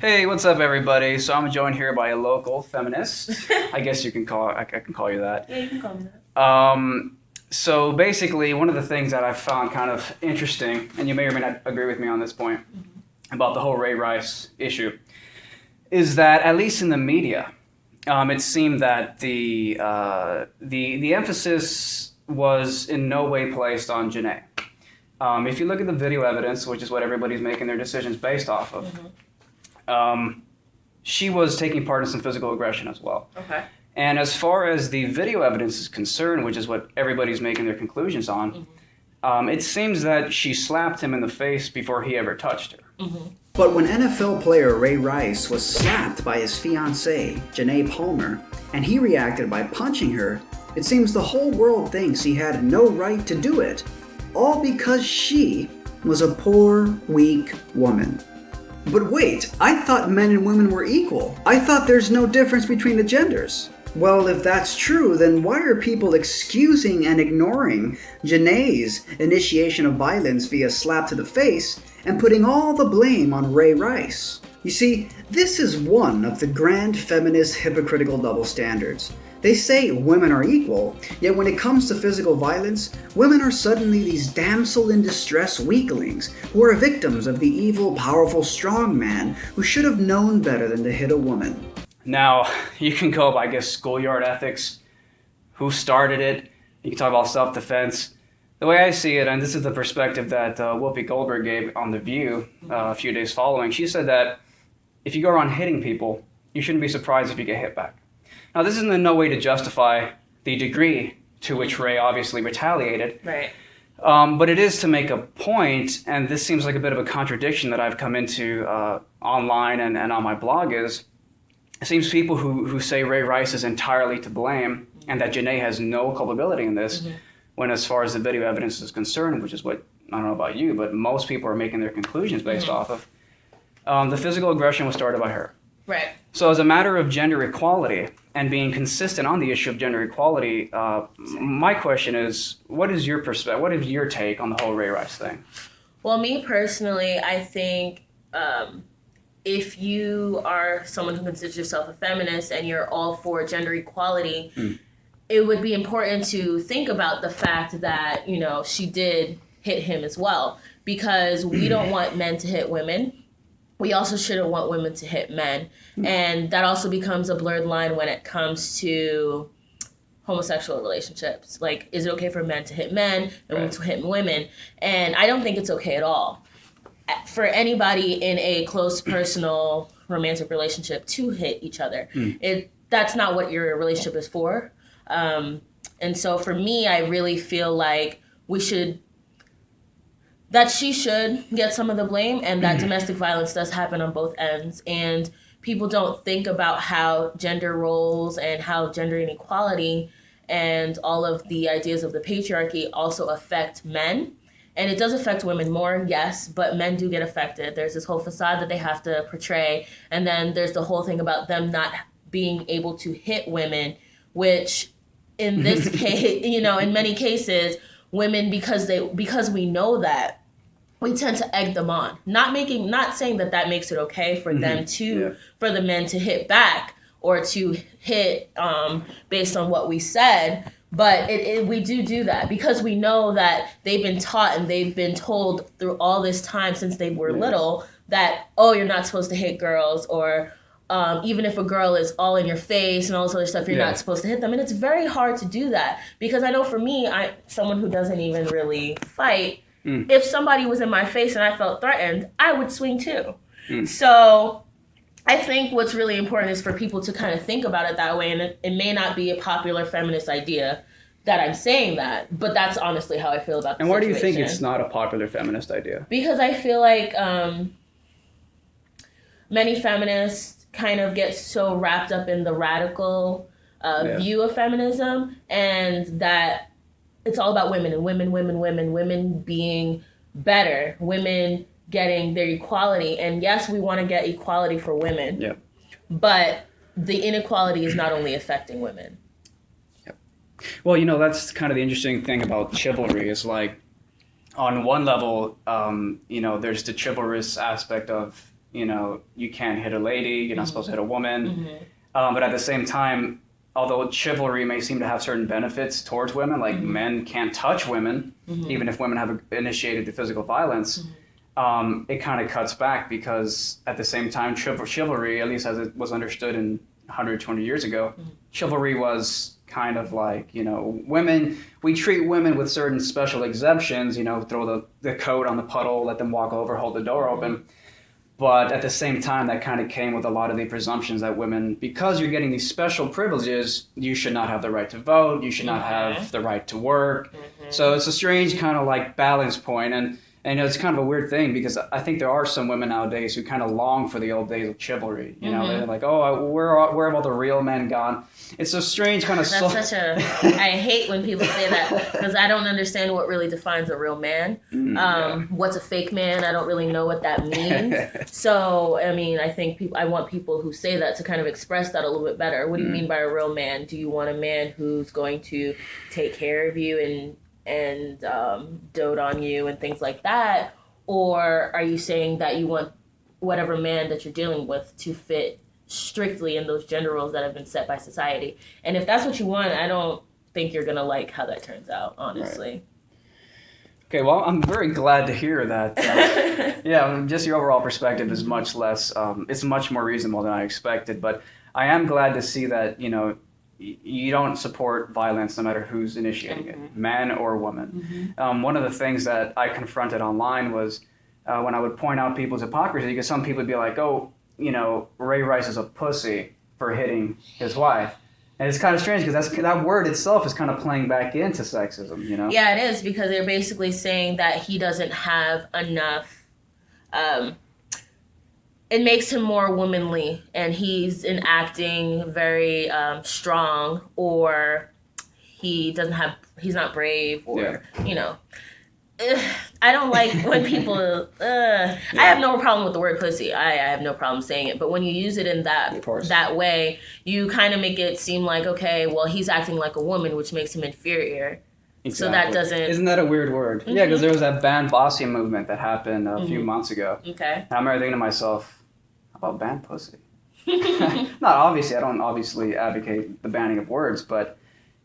Hey, what's up, everybody? So I'm joined here by a local feminist. I guess you can call I can call you that. Yeah, you can call me that. So basically, one of the things that I've found kind of interesting, and you may or may not agree with me on this point, about the whole Ray Rice issue, is that at least in the media, it seemed that the emphasis was in no way placed on Janay. If you look at the video evidence, which is what everybody's making their decisions based off of, she was taking part in some physical aggression as well. Okay. And as far as the video evidence is concerned, which is what everybody's making their conclusions on, it seems that she slapped him in the face before he ever touched her. But when NFL player Ray Rice was slapped by his fiancée, Janay Palmer, and he reacted by punching her, it seems the whole world thinks he had no right to do it, all because she was a poor, weak woman. But wait, I thought men and women were equal. I thought there's no difference between the genders. Well, if that's true, then why are people excusing and ignoring Janay's initiation of violence via slap to the face and putting all the blame on Ray Rice? You see, this is one of the grand feminist hypocritical double standards. They say women are equal, yet when it comes to physical violence, women are suddenly these damsel in distress weaklings who are victims of the evil, powerful, strong man who should have known better than to hit a woman. Now, you can go by, I guess, schoolyard ethics, who started it, you can talk about self-defense. The way I see it, and this is the perspective that Whoopi Goldberg gave on The View a few days following, she said that if you go around hitting people, you shouldn't be surprised if you get hit back. Now, this is in no way to justify the degree to which Ray obviously retaliated. Right. But it is to make a point, and this seems like a bit of a contradiction that I've come into online and on my blog is, it seems people who say Ray Rice is entirely to blame and that Janay has no culpability in this, when as far as the video evidence is concerned, which is what, I don't know about you, but most people are making their conclusions based off of, the physical aggression was started by her. Right. So as a matter of gender equality and being consistent on the issue of gender equality, my question is, what is your perspective? What is your take on the whole Ray Rice thing? Well, me personally, I think if you are someone who considers yourself a feminist and you're all for gender equality, it would be important to think about the fact that, you know, she did hit him as well, because we don't want men to hit women. We also shouldn't want women to hit men. And that also becomes a blurred line when it comes to homosexual relationships. Like, is it okay for men to hit men and women to hit women? And I don't think it's okay at all for anybody in a close, personal, romantic relationship to hit each other. That's not what your relationship is for. And so for me, I really feel like she should get some of the blame, and that domestic violence does happen on both ends. And people don't think about how gender roles and how gender inequality and all of the ideas of the patriarchy also affect men. And it does affect women more, yes, but men do get affected. There's this whole facade that they have to portray. And then there's the whole thing about them not being able to hit women, which in this case, you know, in many cases, women, because we know that, we tend to egg them on. Not saying that makes it okay for them for the men to hit back or to hit based on what we said, but we do that because we know that they've been taught and they've been told through all this time since they were little that, oh, you're not supposed to hit girls, or even if a girl is all in your face and all this other stuff, you're not supposed to hit them. And it's very hard to do that because I know for me, someone who doesn't even really fight, if somebody was in my face and I felt threatened, I would swing too. So I think what's really important is for people to kind of think about it that way. And it may not be a popular feminist idea that I'm saying that, but that's honestly how I feel about the situation. And why do you think it's not a popular feminist idea? Because I feel like many feminists kind of get so wrapped up in the radical view of feminism, and that it's all about women and women being better, women getting their equality. And yes, we want to get equality for women, but the inequality is not only affecting women. Well, you know, that's kind of the interesting thing about chivalry is, like, on one level, you know, there's the chivalrous aspect of, you can't hit a lady, you're not supposed to hit a woman. But at the same time, although chivalry may seem to have certain benefits towards women, like men can't touch women, even if women have initiated the physical violence, it kind of cuts back, because at the same time, chivalry, at least as it was understood in 120 years ago, chivalry was kind of like, women, we treat women with certain special exemptions, throw the coat on the puddle, let them walk over, hold the door open. But at the same time, that kind of came with a lot of the presumptions that women, because you're getting these special privileges, you should not have the right to vote, you should not have the right to work. So it's a strange kind of like balance point. And it's kind of a weird thing, because I think there are some women nowadays who kind of long for the old days of chivalry. They're like, oh, where have all the real men gone? It's a strange kind of... I hate when people say that, because I don't understand what really defines a real man. What's a fake man? I don't really know what that means. So, I mean, I want people who say that to kind of express that a little bit better. What do you mean by a real man? Do you want a man who's going to take care of you and dote on you and things like that? Or are you saying that you want whatever man that you're dealing with to fit strictly in those gender roles that have been set by society? And if that's what you want, I don't think you're gonna like how that turns out, honestly. Right. Okay, well, I'm very glad to hear that. Just your overall perspective is much less, it's much more reasonable than I expected, but I am glad to see that, you don't support violence no matter who's initiating it, man or woman. One of the things that I confronted online was when I would point out people's hypocrisy, because some people would be like, oh, Ray Rice is a pussy for hitting his wife. And it's kind of strange, because that word itself is kind of playing back into sexism, Yeah, it is, because they're basically saying that he doesn't have enough... it makes him more womanly, and he's enacting very strong, or he's not brave, or, I don't like when people, I have no problem with the word pussy. I have no problem saying it. But when you use it in that way, you kind of make it seem like, okay, well, he's acting like a woman, which makes him inferior. Exactly. So that doesn't... Isn't that a weird word? Yeah, because there was that ban bossy movement that happened a few months ago. Okay. And I remember thinking to myself, how about ban pussy? I don't obviously advocate the banning of words, but,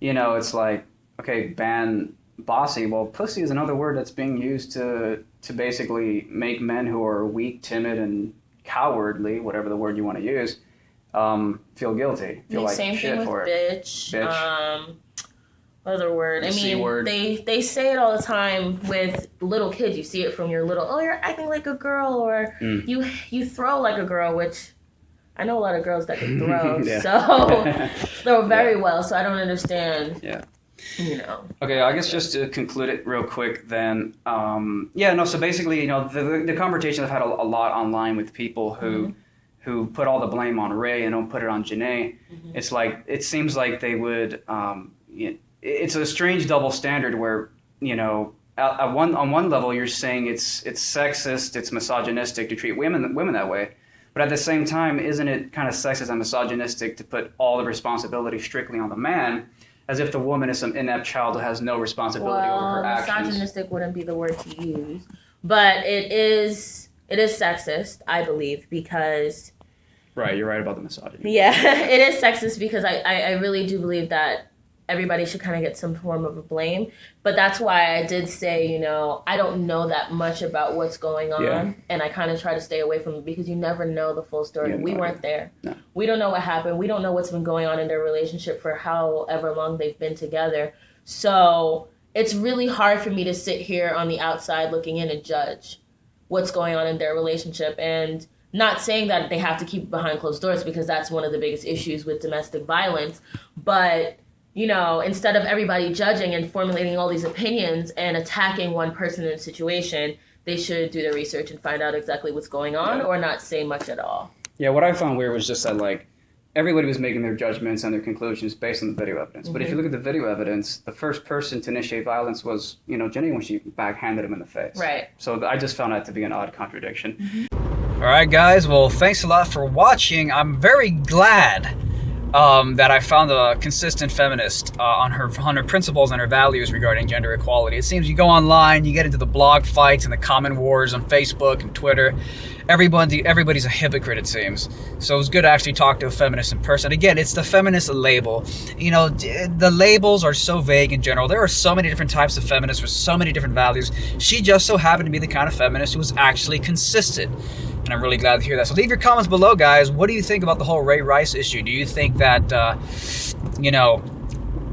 it's like, okay, ban bossy. Well, pussy is another word that's being used to basically make men who are weak, timid, and cowardly, whatever the word you want to use, feel guilty, feel like same shit thing for with it. Bitch. Other word. The C word. They say it all the time with little kids. You see it from your little, oh, you're acting like a girl, or you throw like a girl, which I know a lot of girls that can throw, so throw very well. So I don't understand. Yeah. Okay, I guess just to conclude it real quick then, so basically, the conversation I've had a lot online with people who put all the blame on Ray and don't put it on Janay, it's like, it seems like they would, it's a strange double standard where, on one level you're saying it's sexist, it's misogynistic to treat women that way, but at the same time, isn't it kind of sexist and misogynistic to put all the responsibility strictly on the man, as if the woman is some inept child who has no responsibility over her actions? Misogynistic wouldn't be the word to use, but it is sexist, I believe, because... Right, you're right about the misogyny. Yeah, it is sexist, because I really do believe that everybody should kind of get some form of a blame. But that's why I did say, I don't know that much about what's going on. And I kind of try to stay away from it, because you never know the full story. We weren't there. No. We don't know what happened. We don't know what's been going on in their relationship for however long they've been together. So it's really hard for me to sit here on the outside looking in and judge what's going on in their relationship. And not saying that they have to keep it behind closed doors, because that's one of the biggest issues with domestic violence. But... instead of everybody judging and formulating all these opinions and attacking one person in a situation, they should do their research and find out exactly what's going on, or not say much at all. Yeah, what I found weird was just that, like, everybody was making their judgments and their conclusions based on the video evidence. But if you look at the video evidence, the first person to initiate violence was, Janay, when she backhanded him in the face. Right. So I just found that to be an odd contradiction. All right, guys. Well, thanks a lot for watching. I'm very glad that I found a consistent feminist on her principles and her values regarding gender equality. It seems you go online, you get into the blog fights and the comment wars on Facebook and Twitter, everybody's a hypocrite, it seems. So it was good to actually talk to a feminist in person. Again, it's the feminist label. You know, the labels are so vague in general. There are so many different types of feminists with so many different values. She just so happened to be the kind of feminist who was actually consistent. And I'm really glad to hear that. So leave your comments below, guys. What do you think about the whole Ray Rice issue? Do you think that, you know,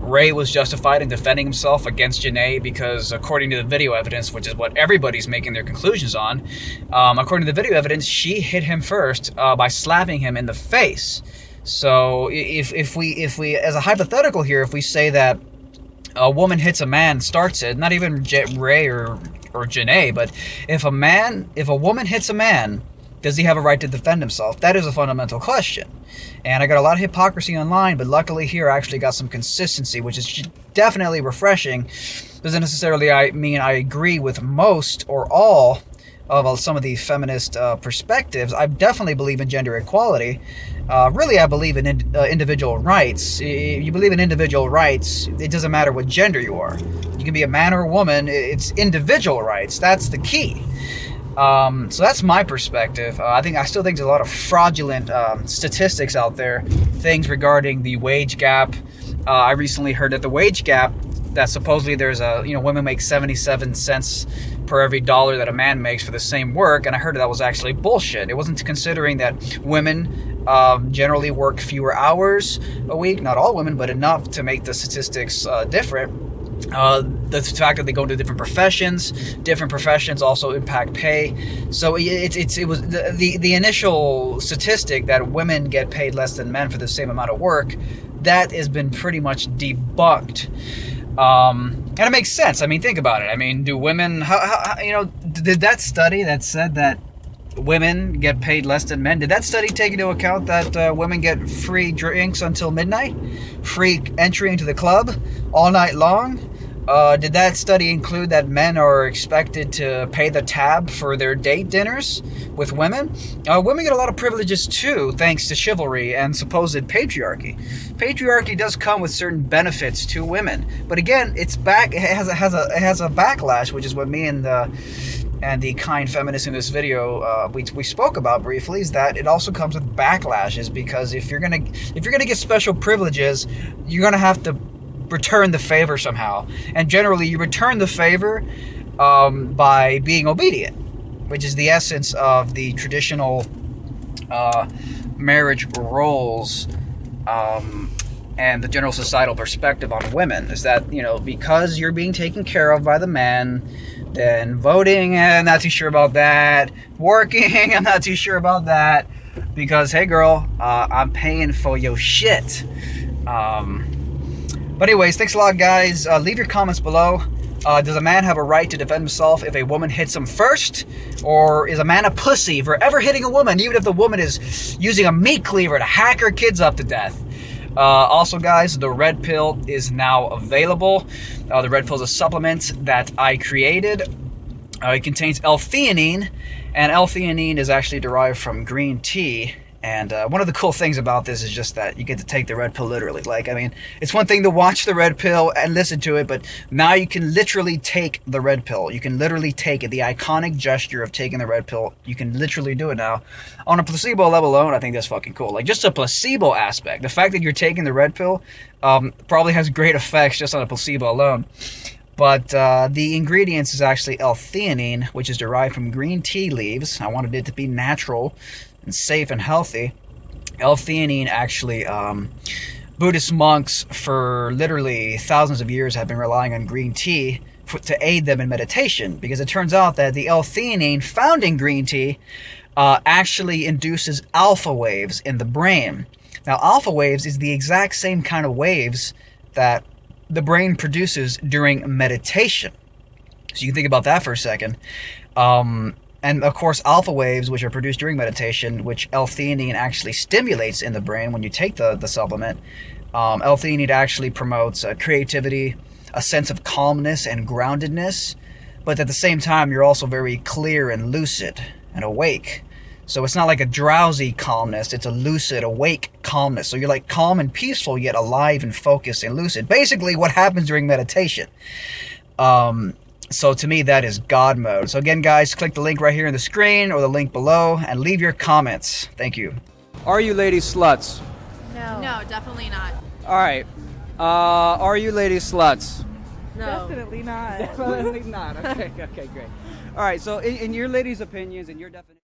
Ray was justified in defending himself against Janay because, according to the video evidence, which is what everybody's making their conclusions on, according to the video evidence, she hit him first by slapping him in the face. So if we, as a hypothetical here, if we say that a woman hits a man, starts it, not even Ray or Janay, but if a woman hits a man, does he have a right to defend himself? That is a fundamental question. And I got a lot of hypocrisy online, but luckily here I actually got some consistency, which is definitely refreshing. Doesn't necessarily mean I agree with most or all of some of the feminist perspectives. I definitely believe in gender equality. Really, I believe in individual rights. You believe in individual rights, it doesn't matter what gender you are. You can be a man or a woman. It's individual rights. That's the key. So that's my perspective. I still think there's a lot of fraudulent statistics out there, things regarding the wage gap. I recently heard that the wage gap, that supposedly there's women make 77 cents per every dollar that a man makes for the same work, and I heard that was actually bullshit. It wasn't considering that women generally work fewer hours a week, not all women, but enough to make the statistics different. The fact that they go into different professions also impact pay. So it was the initial statistic that women get paid less than men for the same amount of work. That has been pretty much debunked. And it makes sense. I mean, think about it. I mean, do women, did that study that said that women get paid less than men, did that study take into account that women get free drinks until midnight? Free entry into the club all night long? Did that study include that men are expected to pay the tab for their date dinners with women? Women get a lot of privileges too, thanks to chivalry and supposed patriarchy. Patriarchy does come with certain benefits to women, but again, it has a backlash, which is what me and the kind feminists in this video we spoke about briefly, is that it also comes with backlashes, because if you're gonna get special privileges, you're gonna have to return the favor somehow, and generally you return the favor by being obedient, which is the essence of the traditional marriage roles and the general societal perspective on women, is that, because you're being taken care of by the man, then voting, I'm not too sure about that. Working, I'm not too sure about that. Because, hey girl, I'm paying for your shit. But anyways, thanks a lot, guys. Leave your comments below. Does a man have a right to defend himself if a woman hits him first? Or is a man a pussy for ever hitting a woman, even if the woman is using a meat cleaver to hack her kids up to death? Also, guys, the red pill is now available. The red pill is a supplement that I created. It contains L-theanine, and L-theanine is actually derived from green tea. And one of the cool things about this is just that you get to take the red pill literally. Like, I mean, it's one thing to watch the red pill and listen to it, but now you can literally take the red pill. You can literally take it. The iconic gesture of taking the red pill, you can literally do it now. On a placebo level alone, I think that's fucking cool. Like, just a placebo aspect. The fact that you're taking the red pill probably has great effects just on a placebo alone. But the ingredients is actually L-theanine, which is derived from green tea leaves. I wanted it to be natural and safe and healthy. L-theanine actually, Buddhist monks for literally thousands of years have been relying on green tea to aid them in meditation, because it turns out that the L-theanine found in green tea actually induces alpha waves in the brain. Now, alpha waves is the exact same kind of waves that the brain produces during meditation. So you can think about that for a second. And of course, alpha waves, which are produced during meditation, which L-theanine actually stimulates in the brain when you take the supplement. L-theanine actually promotes creativity, a sense of calmness and groundedness, but at the same time, you're also very clear and lucid and awake. So it's not like a drowsy calmness, it's a lucid, awake calmness. So you're like calm and peaceful, yet alive and focused and lucid. Basically what happens during meditation. So to me, that is God mode. So again, guys, click the link right here on the screen or the link below and leave your comments. Thank you. Are you ladies sluts? No. No, definitely not. All right. Are you ladies sluts? No. Definitely not. Definitely not. Okay, okay, great. All right, so in your ladies' opinions, in your definition.